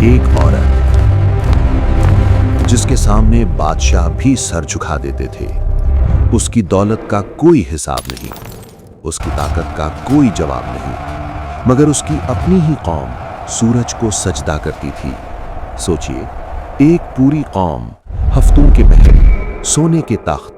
एक औरत जिसके सामने बादशाह भी सर झुका देते थे। उसकी दौलत का कोई हिसाब नहीं, उसकी ताकत का कोई जवाब नहीं, मगर उसकी अपनी ही कौम सूरज को सजदा करती थी। सोचिए, एक पूरी कौम, हफ्तों के महल, सोने के तख्त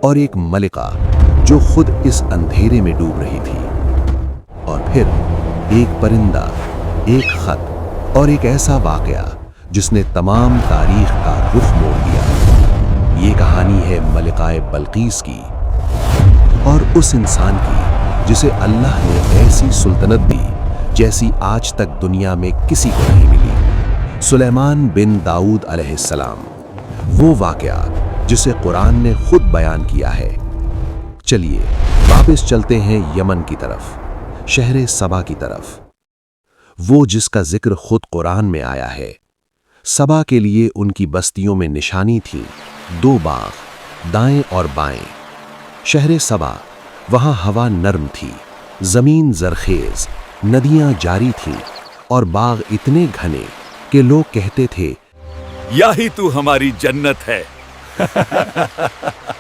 और एक मलिका जो खुद इस अंधेरे में डूब रही थी। और फिर एक परिंदा, एक खत और एक ऐसा वाकया जिसने तमाम तारीख का रुख मोड़ दिया। ये कहानी है मलिकाए बल्कीस की, और उस इंसान की जिसे अल्लाह ने ऐसी सुल्तनत दी जैसी आज तक दुनिया में किसी को नहीं मिली। सुलेमान बिन दाऊद अलैहिस्सलाम, वो वाकया जिसे कुरान ने खुद बयान किया है। चलिए वापस चलते हैं यमन की तरफ, शहर सबा की तरफ, वो जिसका जिक्र खुद कुरान में आया है। सबा के लिए उनकी बस्तियों में निशानी थी दो बाग, दाएं और बाएं। शहर सबा, वहां हवा नर्म थी, जमीन जरखेज, नदियां जारी थीं और बाग इतने घने कि लोग कहते थे, यही तू हमारी जन्नत है।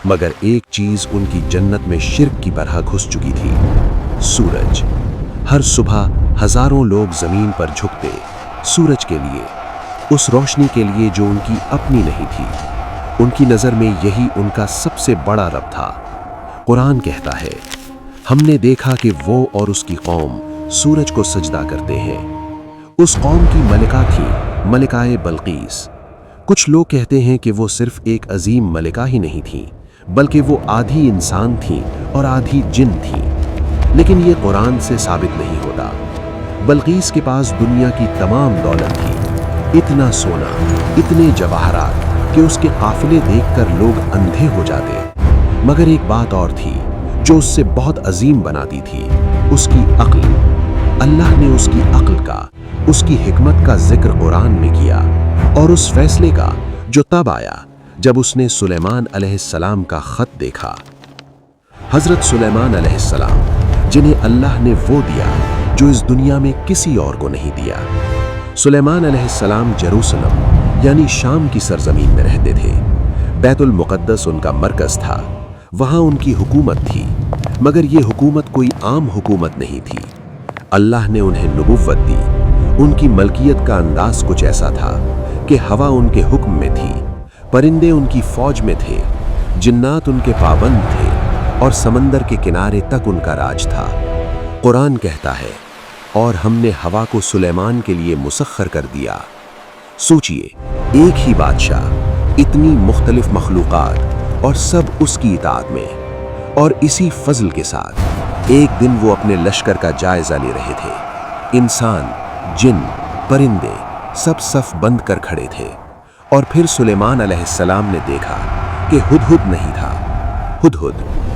मगर एक चीज उनकी जन्नत में शिर्क की तरह घुस चुकी थी, सूरज। हर सुबह हजारों लोग जमीन पर झुकते सूरज के लिए, उस रोशनी के लिए जो उनकी अपनी नहीं थी। उनकी नजर में यही उनका सबसे बड़ा रब था। कुरान कहता है, हमने देखा कि वो और उसकी कौम सूरज को सजदा करते हैं। उस कौम की मलिका थी मलिकाए बल्कीस। कुछ लोग कहते हैं कि वो सिर्फ एक अजीम मलिका ही नहीं थी, बल्कि वो आधी इंसान थी और आधी जिन थी। लेकिन ये कुरान से साबित नहीं होता। बल्कीस के पास दुनिया की तमाम दौलत थी, इतना सोना, इतने जवाहरात कि उसके काफिले देखकर लोग अंधे हो जाते। मगर एक बात और थी जो उससे बहुत अजीम बनाती थी, उसकी अक्ल। अल्लाह ने उसकी अक्ल का, उसकी हिकमत का जिक्र कुरान में किया, और उस फैसले का जो तब आया जब उसने सुलेमान अलैहिस्सलाम का खत देखा। हजरत सुलेमान अलैहिस्सलाम, जिन्हें अल्लाह ने वो दिया जो इस दुनिया में किसी और को नहीं दिया। सुलेमान अलैहिस्सलाम जेरूसलम यानी शाम की सरजमीन में रहते थे। बैतुल मुक़द्दस उनका मरकज था, वहाँ उनकी हुकूमत थी। मगर ये हुकूमत कोई आम हुकूमत नहीं थी। अल्लाह ने उन्हें नबुव्वत दी। उनकी मलकियत का अंदाज कुछ ऐसा था कि हवा उनके हुक्म में थी, परिंदे उनकी फौज में थे, जिन्नात उनके पाबंद थे, और समंदर के किनारे तक उनका राज था। कुरान कहता है, और हमने हवा को सुलेमान के लिए मुसख्खर कर दिया। सोचिए, एक ही बादशाह, इतनी मुख्तलिफ मखलूक़ात और सब उसकी इताअत में। और इसी फजल के साथ एक दिन वो अपने लश्कर का जायजा ले रहे थे। इंसान, जिन, परिंदे सब सफ बंद कर खड़े थे। और फिर सुलेमान अलैहिस्सलाम ने देखा कि हुदहुद नहीं था।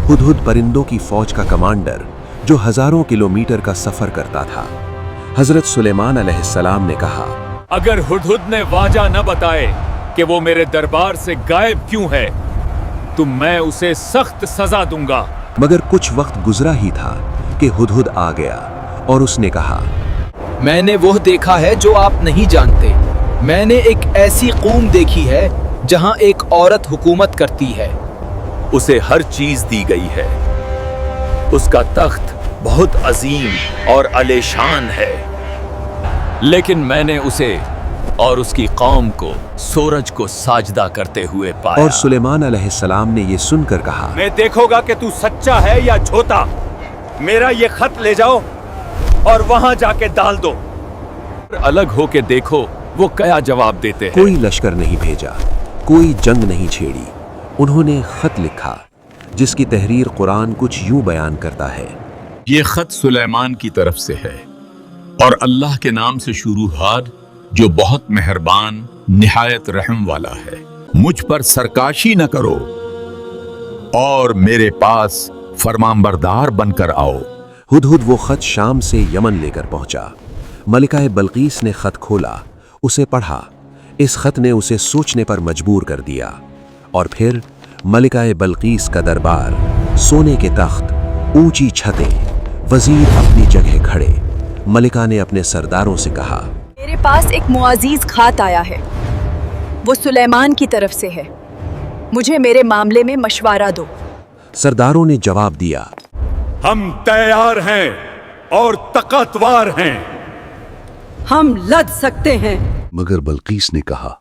हुदहुद परिंदों की फौज का कमांडर जो हजारों किलोमीटर का सफर करता था। हजरत सुलेमान अलैहिस्सलाम ने कहा, अगर हुदहुद ने वाजा न बताए कि वो मेरे दरबार से गायब क्यों है, तो मैं उसे सख्त सजा दूंगा। मगर कुछ वक्त गुजरा ही था कि हुदहुद आ गया और उसने कहा, मैंने वो देखा है जो आप नहीं जानते। मैंने एक ऐसी कौम देखी है जहां एक औरत हुकूमत करती है। उसे हर चीज दी गई है। उसका तख्त बहुत अजीम और आलीशान है, लेकिन मैंने उसे और उसकी कौम को सूरज को साजदा करते हुए पाया। और सुलेमान अलैहिस्सलाम ने ये सुनकर कहा, मैं देखूंगा कि तू सच्चा है या झूठा। मेरा ये खत ले जाओ और वहां जाके डाल दो। अलग होके देखो वो क्या जवाब देते हैं। कोई लश्कर नहीं भेजा, कोई जंग नहीं छेड़ी। उन्होंने खत लिखा जिसकी तहरीर कुरान कुछ यूं बयान करता है, ये खत सुलेमान की तरफ से है और अल्लाह के नाम से शुरू हार जो बहुत मेहरबान निहायत रहम वाला है। मुझ पर सरकाशी न करो और मेरे पास फरमानबरदार बनकर आओ। हुदहुद वो खत शाम से यमन लेकर पहुंचा। मलिकाए बल्कीस ने खत खोला, उसे पढ़ा। इस खत ने उसे सोचने पर मजबूर कर दिया। और फिर मलिकाए बल्कीस का दरबार, सोने के तख्त, ऊंची छतें, वजीर अपनी जगह खड़े। मलिका ने अपने सरदारों से कहा, मेरे पास एक मुआजीज खात आया है। वो सुलेमान की तरफ से है। मुझे मेरे मामले में मशवरा दो। सरदारों ने जवाब दिया, हम तैयार हैं और ताकतवर हैं। हम लड़ सकते हैं। मगर बल्कीस ने कहा,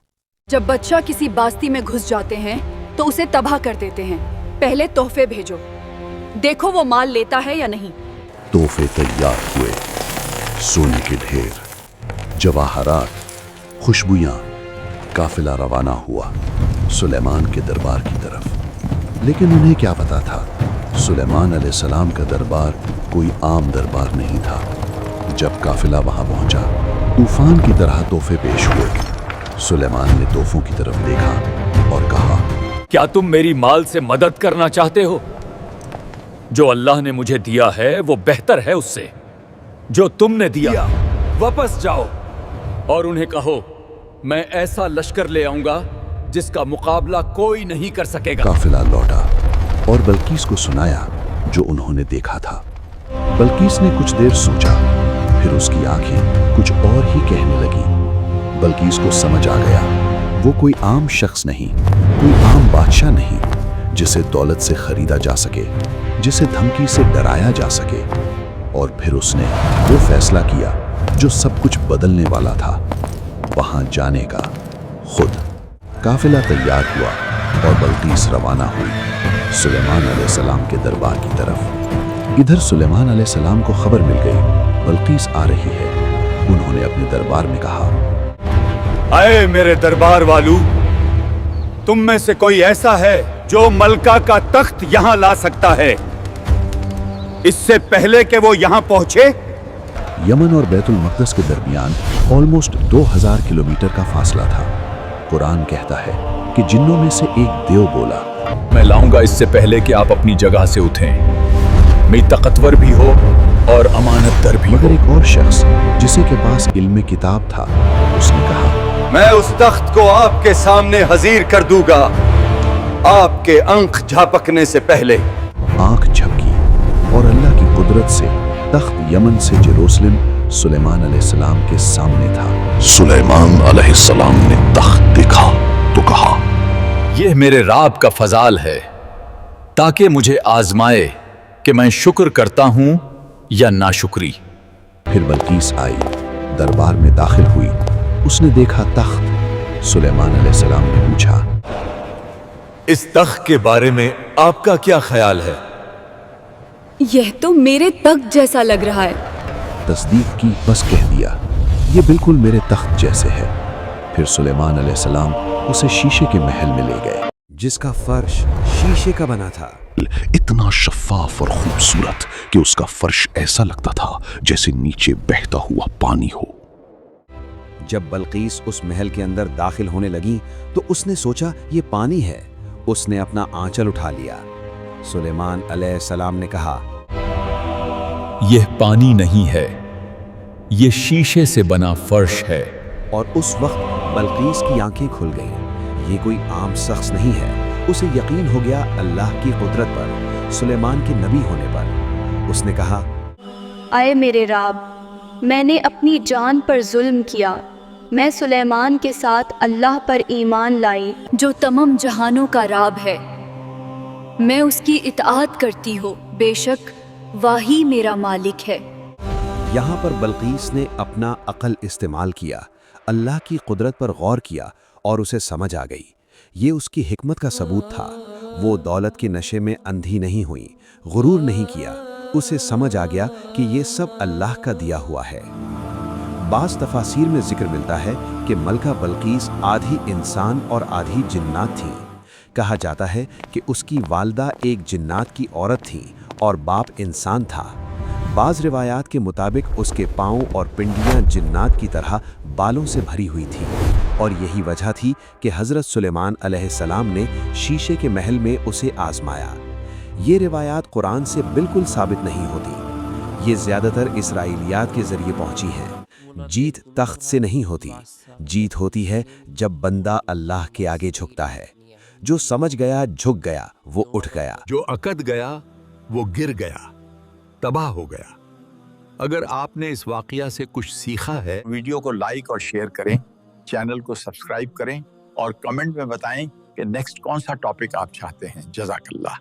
जब बच्चा किसी बास्ती में घुस जाते हैं तो उसे तबाह कर देते हैं। पहले तोहफे भेजो, देखो वो माल लेता है या नहीं। तोहफे तैयार हुए। सोने के ढेर, जवाहरात, खुशबुयां। काफिला रवाना हुआ सुलेमान के दरबार की तरफ। लेकिन उन्हें क्या पता था, सुलेमान अलैहिस्सलाम का दरबार कोई आम दरबार नहीं था। जब काफिला वहां पहुंचा, तूफान की तरह तोहफे पेश हुए। सुलेमान ने तोहफों की तरफ देखा और कहा, क्या तुम मेरी माल से मदद करना चाहते हो? जो अल्लाह ने मुझे दिया है वो बेहतर है उससे। जो तुमने दिया, वापस जाओ और उन्हें कहो, मैं ऐसा लश्कर ले आऊंगा जिसका मुकाबला कोई नहीं कर सकेगा। काफिला लौटा और बल्कीस को सुनाया जो उन्होंने देखा था। बल्कीस ने कुछ देर सोचा, फिर उसकी आंखें कुछ और ही कहने लगी। बल्कीस को समझ आ गया, वो कोई आम शख्स नहीं, कोई आम बादशाह नहीं जिसे दौलत से खरीदा जा सके, जिसे धमकी से डराया जा सके। और फिर उसने वो फैसला किया जो सब कुछ बदलने वाला था, वहां जाने का खुद। काफिला तैयार हुआ और बल्कीस रवाना हुई सुलेमान अलैहिस्सलाम के दरबार की तरफ। इधर सुलेमान अलैहिस्सलाम को खबर मिल गई, बल्कीस आ रही है। उन्होंने अपने दरबार में कहा, आए मेरे दरबार वालों, तुम में से कोई ऐसा है जो मलका का तख्त यहां ला सकता है इससे पहले कि वो यहां पहुंचे? यमन और बैतुल मक़दस के दरमियान ऑलमोस्ट 2000 किलोमीटर का फासला था। कुरान कहता है कि जिन्नों में से एक देव बोला, मैं लाऊंगा इससे पहले कि आप अपनी जगह से उठें। मैं ताकतवर भी हो और अमानतदार भी। मगर एक और शख्स जिसे के पास इल्म किताब था, उसने कहा, मैं उस तख्त को आपके सामने हाजिर कर दूंगा, आपके आंख झपकने से पहले। आंख झपकी और अल्लाह की कुदरत से तख्त यमन से जेरूसलम सुलेमान अलैहिस्सलाम के सामने था। सुलेमान अलैहिस्सलाम ने तख्त देखा तो कहा, यह मेरे राब का फजाल है ताकि मुझे आजमाए कि मैं शुक्र करता हूं या नाशुक्री। फिर बल्कीस आई, दरबार में दाखिल हुई। उसने देखा तख्त। सुलेमान अलैहिस्सलाम ने पूछा, इस तख्त के बारे में आपका क्या ख्याल है? यह तो मेरे तख्त जैसा लग रहा है। तस्दीक की, बस कह दिया, ये बिल्कुल मेरे तख्त जैसे है। फिर सुलेमान अलैहिस्सलाम उसे शीशे के महल में ले गए, जिसका फर्श शीशे का बना था। इतना शफाफ और खूबसूरत कि उसका फर्श ऐसा लगता था जैसे नीचे बहता हुआ पानी हो। जब बल्कीस उस महल के अंदर दाखिल होने लगी तो उसने सोचा ये पानी है। उसने अपना आंचल उठा लिया। सुलेमान अलैहिस्सलाम ने कहा, यह पानी नहीं है, यह शीशे से बना फर्श है। और उस वक्त बल्कीस की आंखें खुल गईं। ये कोई आम शख्स नहीं है। उसे यकीन हो गया अल्लाह की कुदरत पर, सुलेमान के नबी होने पर। उसने कहा, आए मेरे राब, मैंने अपनी जान पर जुल्म किया। मैं सुलेमान के साथ अल्लाह पर ईमान लाई जो तमाम जहानों का राब है। मैं उसकी इताअत करती हूँ, बेशक वही मेरा मालिक है। यहाँ पर बल्कीस ने अपना अक्ल इस्तेमाल किया, अल्लाह की कुदरत पर गौर किया और उसे समझ आ गई। ये उसकी हिकमत का सबूत था। वो दौलत के नशे में अंधी नहीं हुई, गुरूर नहीं किया। उसे समझ आ गया कि ये सब अल्लाह का दिया हुआ है। बाज़ तफासीर में जिक्र मिलता है कि मलका बल्कीस आधी इंसान और आधी जिन्नात थी। कहा जाता है कि उसकी वालदा एक जिन्नात की औरत थी और बाप इंसान था। बाज़ रिवायात के मुताबिक उसके पाँव और पिंडियाँ जिन्नात की तरह बालों से भरी हुई थी और यही वजह थी कि हज़रत सुलेमान अलैहिस्सलाम ने शीशे के महल में उसे आजमाया। ये रिवायात कुरान से बिल्कुल साबित नहीं होती। ये ज़्यादातर इसराइलियात के ज़रिए पहुँची हैं। जीत तख्त से नहीं होती, जीत होती है जब बंदा अल्लाह के आगे झुकता है। जो समझ गया, झुक गया, वो उठ गया। जो अकद गया वो गिर गया, तबाह हो गया। اگر آپ نے اس واقعہ سے کچھ سیکھا ہے، ویڈیو کو لائک اور شیئر کریں، چینل کو سبسکرائب کریں اور کمنٹ میں بتائیں کہ نیکسٹ کون سا ٹاپک آپ چاہتے ہیں۔ جزاک اللہ۔